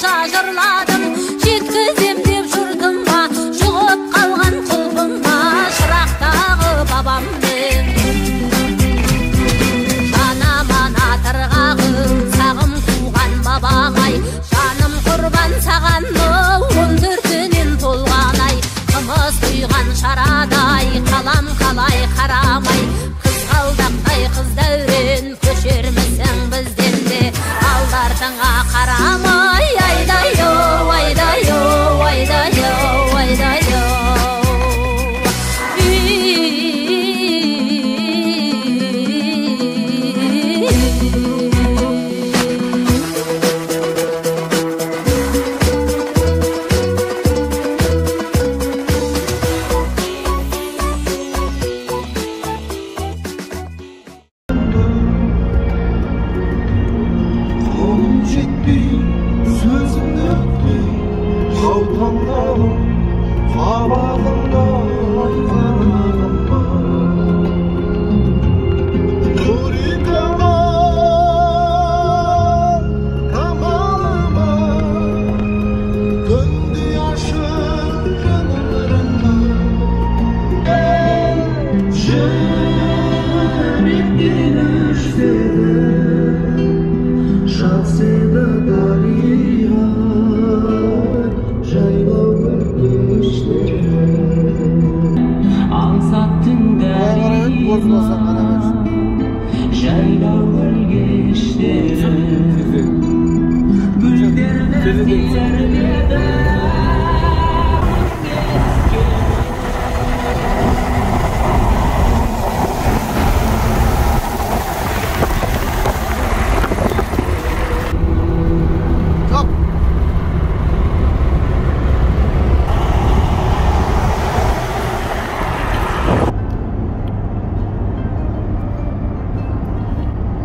қанша жырладым, жеткізем деп жұртыма, жұғып қалған құлпыма, шырақтағы бабаммен. Жанамана тырғағым, сағым туған бабаңай, жаным құрбан сағанны, 14-нен толғанай, қымыз құйған шарадай, қалам қалай қарамай, қызғалдақтай қыз дәурен, көшермісің бізден де алдартыңа қарамай, айдай-оу, айдай-оу, айдай-оу, айдай-оу.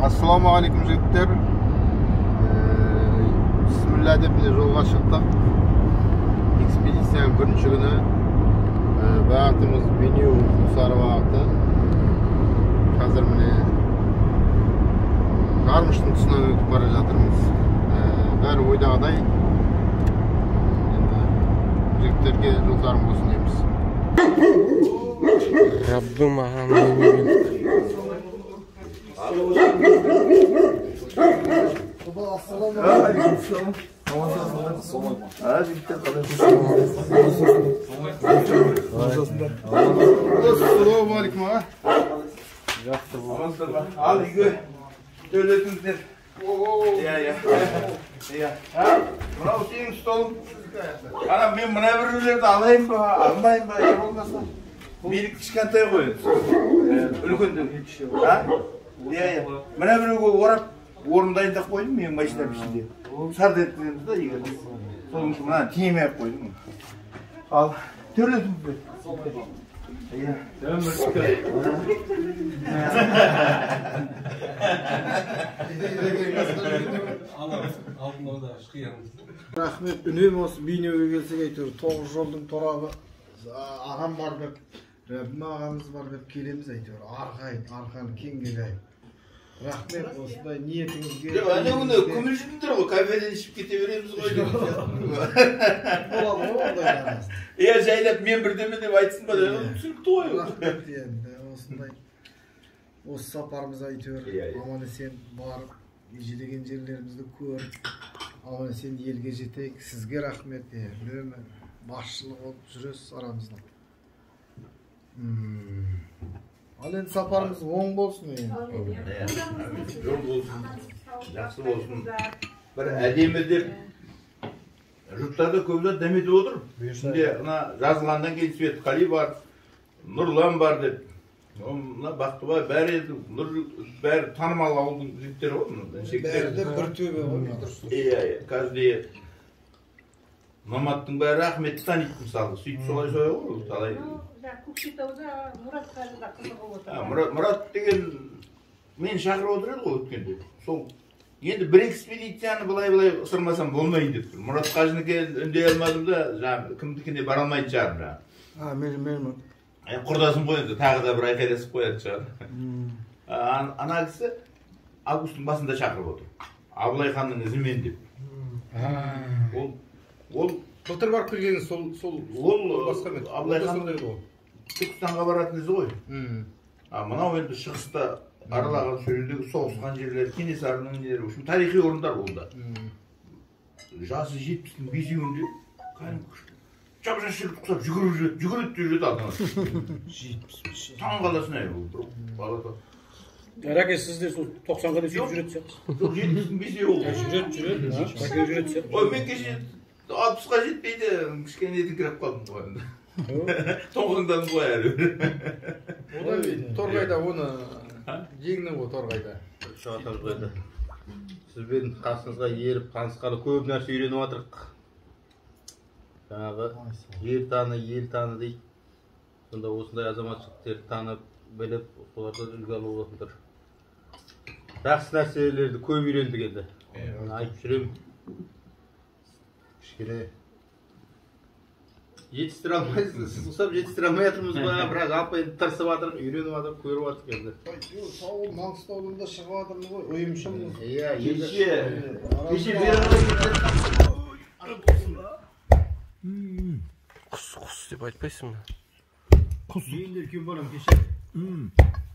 Assalamualaikum жігіттер. Bismillah деп жолға шықтық. Экспедицияның бірінші күні. Бағытымыз Бейнеу Құлсары бағыты. Қазір міне Жармыштың тұсынан өтіп бара жатырмыз. Бәрі ойдағыдай. Жігіттерге жолдарың болсын дейміз. Раббым ағам өмірін. Assalamualaikum. Al үйге төлетіңіздер. Мынау сенің столың. Ана мен мына біреулерді алайын ба, алмайын ба, болмаса. Менікі кішкентай ғой. Үлкенді. Мына біреуге орап орын дайындап қойдым, менің машинам ішінде. Сардеттіңізді да егер. Соның үшін мына тиемей ақ қойдым. Ал төлетіңіздер. Рахмет, үнем осы Бейнеуге келсек әйтеуір 9 жолдың торабы ағам бар деп, Рәбім ағамыз бар деп келеміз әйтеуір. Арқаны кеңгелей. Рахмет, осындай ниетіңізге. Әне мұны көмір жүрдіңдер ғой, кафеден ішіп кете береміз ғой. Болады ғой ондай қарас. Жайлап мен бірдеме деп айтсын ба, түсінікті ғой. Рахмет енді, осындай. Осы сапарымыз әйтеуір аман-есен барып, ежелеген жерлерімізді көріп, аман-есен елге жетейік. Сізге рахмет, үнемі басшылық болып жүресіз арамызда. Ал енді сапарымыз оң болсын енді. Жол болсын, жақсы болсын. Бір әдемі деп жұрттарда көбілер дәметіп отыр. Ішінде жазылғандан кейін Светқали бар, Нұрлан бар деп. Бақтыбай бәрі танымал ауылдың жігіттері ғой. Бәрі де бір төбе ғой. Каждый Номаттың бәрі Ахметті таниды мысалы. Сөйтіп солай ғой. Көкшетауда Мұрат қажыда қызығы отыр. Мұрат деген мен шақырып отыр еді ғой өткенде. Сол енді бір экспедицияны былай ысырмасам болмайын деп тұр. Мұрат қажыныке үндей алмадым да, кімдікіне бара алмайтын шығармын. Мен. Құрдасым ғой енді, тағы да бір айқайласып қоятын шығар. Ана кісі августтың басында шақырып отыр. Абылай ханның ізімен деп. Ол былтыр барып келгеніңіз сол басқа емес. Абылайхан Түркістанға баратын ізі ғой. Мынау енді шығыста аралаған сөйледегі соғысқан жерлер, Кенесарының нелері, в общем, тарихи орындар болды. Жасы 70-ің бесеуінде жап-жас жігіт құсап жүгіріп жүреді алдына. 75. Таң қаласың әй, бұл балада. Әке, сізде сол 90-ға дейін сөйтіп жүреді сияқты. Жоқ, 70-ің бесеуі ол. Жүреді. Бәке жүреді сияқты. Ой, мен кеше 60-ға жетпейді, кішкене етіңкіреп қалдым ғой енді. Тоңғыңдан ғой әрі. Одан торғайда оны жеңді ғой торғайда. Торғайда. Сізбен қасыңызға еріп, қанысқалы көп нәрсе үйреніп жатырық. Жаңағы ер таны, ел таны дейді. Сонда осындай азаматшылықты танып, біліп, солардан үлгі алып отыр. Жақсы нәрселерді көп үйрендік енді. Айтып жүрем. Кішкене жетістіре алмайсыз, сіз ұқсап жетістіре алмай жатырмыз ба, бірақ жалпы енді тырысып жатырмын, үйреніп жатырмын, көріп жатырмық енді. Сауыл Маңғыстаудан да шығып жатырмыз ғой, ұйымшылмыз. Иә, кеше беріп Құс деп айтпайсың ба? Құс. Енді үлкен балам кеше.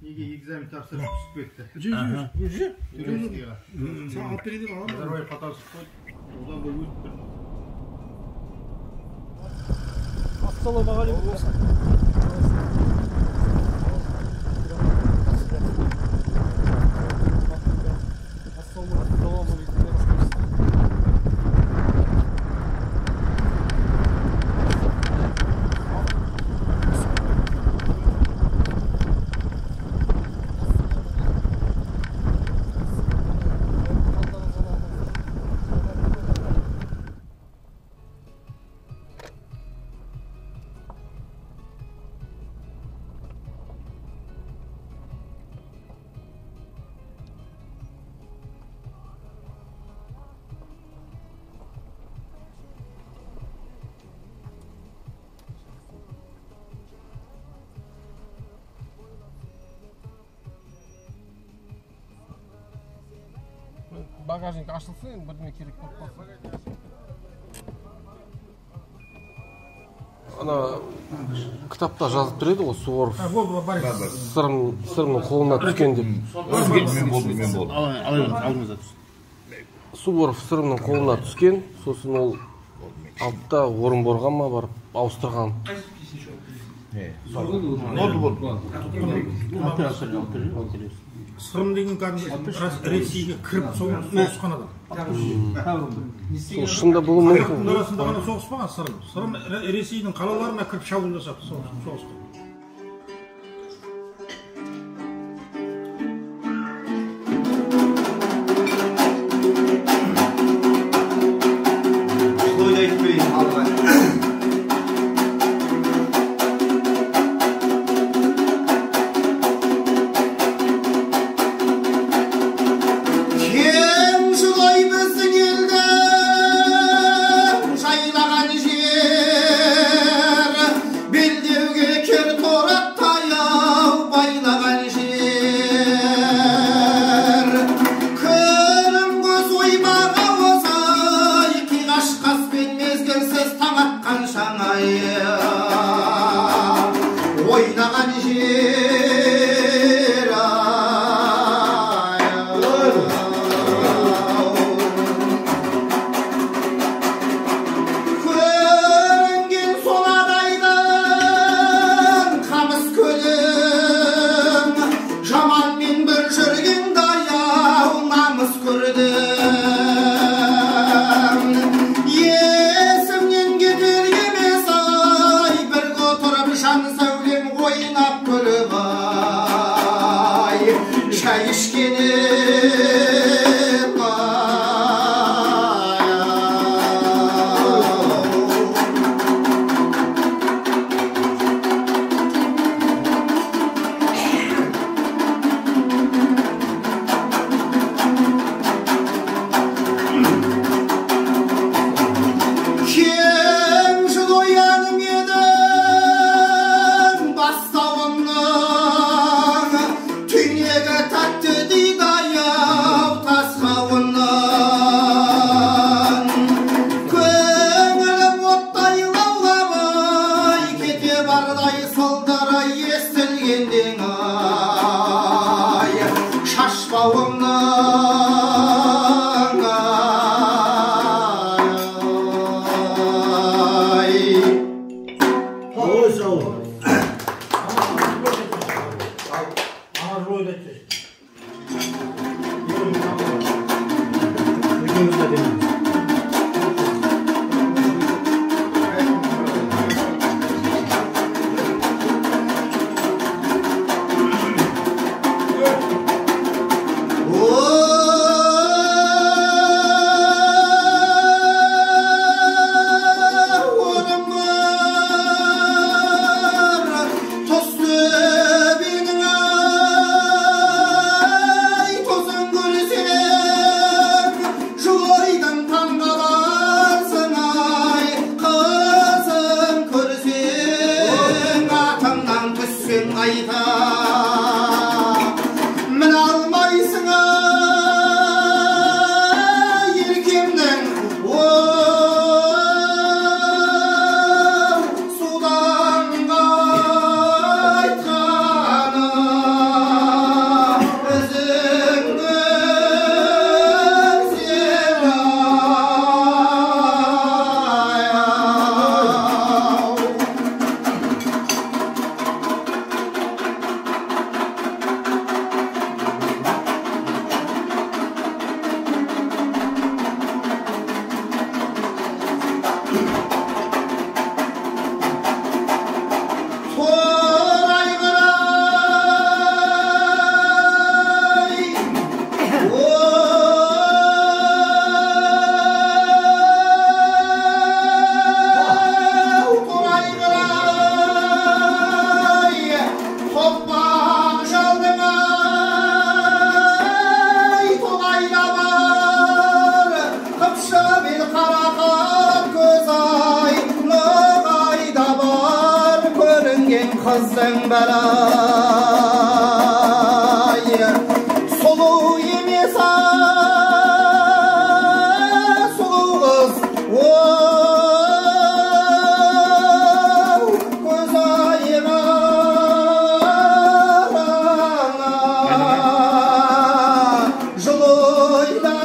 Неге экзамен тапсырып түсіп кетті. Туристіға. Сен алып береді ма? Назарбаев қатасып қойды. Одан да өтіп тұр. Ассалаумағалейкум. Багажник ашылсын, енді бірдеңе керек болып қалсын. Ана кітапта жазып тұреді ғой, Суворов сырымның қолына түскен деп. Мен болдым. Алдыңызда түс. Суворов сырымның қолына түскен, сосын ол алтта Орынборға ма барып ауыстырған. Ноты болды. Сырым деген кәдімгі Ресейге кіріп соғысқан адам. Сол шында болуы мүмкін. Халықтың арасында ғана соғыспаған Сырым. Сырым Ресейдің қалаларына кіріп шабуыл жасады соғысты. Belдеуге кер kızın belayı sulu емес sulu kız göz ayına жылойда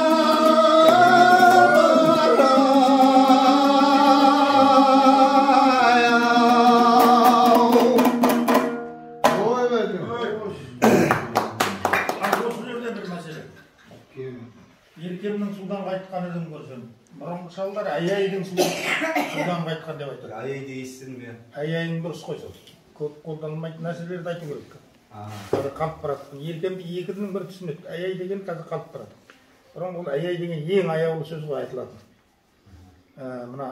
Еркемнің судан қайтқанын көрсем, бұрынғы шалдар аяйдың судан қайтқан деп айтады. Аяй дейсің бе? Аяйың дұрыс қой сол. Көп қолданылмайтын нәрселерді айту керек. Қазір қалып барады. Еркемді екінің бірі түсінеді. Аяй деген қазір қалып барады. Бұрын бұл аяй деген ең аяулы сөз ғой айтылатын. Мына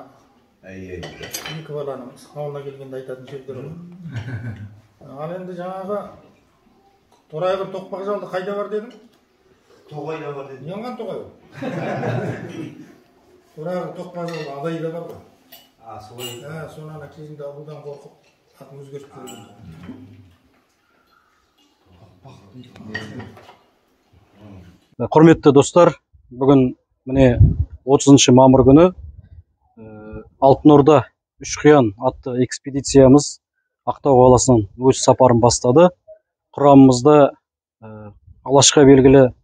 екі баланың ауылына келгенде айтатын сөздер ғой. Ал енді жаңағы торай бір тоқпақ жалды қайда бар дедің? Тоғайда бар деді. Неғылған тоғай бар? Торайғы тоқпақ жалды адайда бар ғой. Солай. Соны ана кезінде ауылдан қорқып атын өзгертіп көрген. Құрметті достар, бүгін міне 30 мамыр күні Алтын Орда үш қиян атты экспедициямыз Ақтау қаласынан өз сапарын бастады. Құрамымызда алашқа белгілі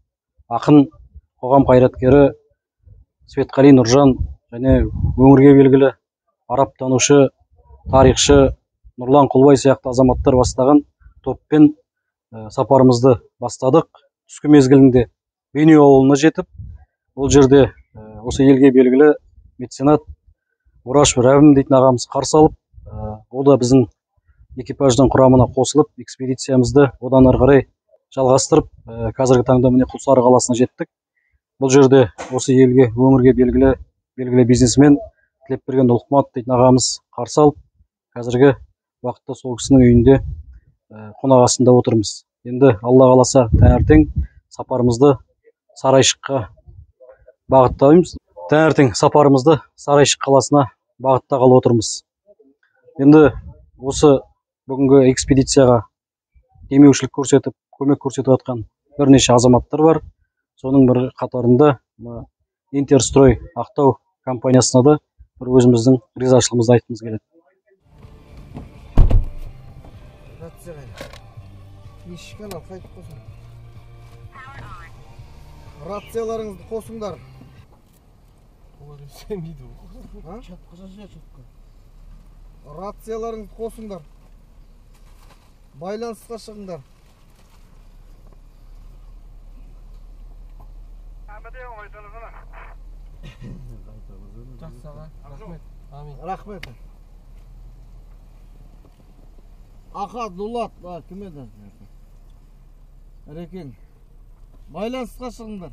ақын, қоғам қайраткері Светқали Нұржан және өңірге белгілі арабтанушы, тарихшы Нұрлан Құлбай сияқты азаматтар бастаған топпен сапарымызды бастадық. Түскі мезгілінде Бейнеу ауылына жетіп, ол жерде осы елге белгілі меценат Орашев Рәбім дейтін ағамыз қарсы алып, о да біздің экипаждың құрамына қосылып, экспедициямызды одан ары қарай жалғастырып, қазіргі таңда міне Құлсары қаласына жеттік. Бұл жерде осы елге, өңірге белгілі бизнесмен Тілепберген Ұлықмат дейтін ағамыз қарсы алып, қазіргі уақытта сол кісінің үйінде қонақасында отырмыз. Енді Алла қаласа таңертең сапарымызды Сарайшыққа бағыттаймыз. Таңертең сапарымызды Сарайшық қаласына бағыттағалы отырмыз. Енді осы бүгінгі экспедицияға демеушілік көрсетіп, көмек көрсетіп жатқан бірнеше азаматтар бар. Соның бір қатарында Интерстрой Ақтау компаниясына да бір өзіміздің ризашылығымызды айтқымыз келеді. Рацияларыңызды қосыңдар. Рацияларыңызды қосыңдар. Байланысқа шығыңдар. Рахмет. Аха, Дулат, кім еді? Әрекең. Байланысқа шығыңдар.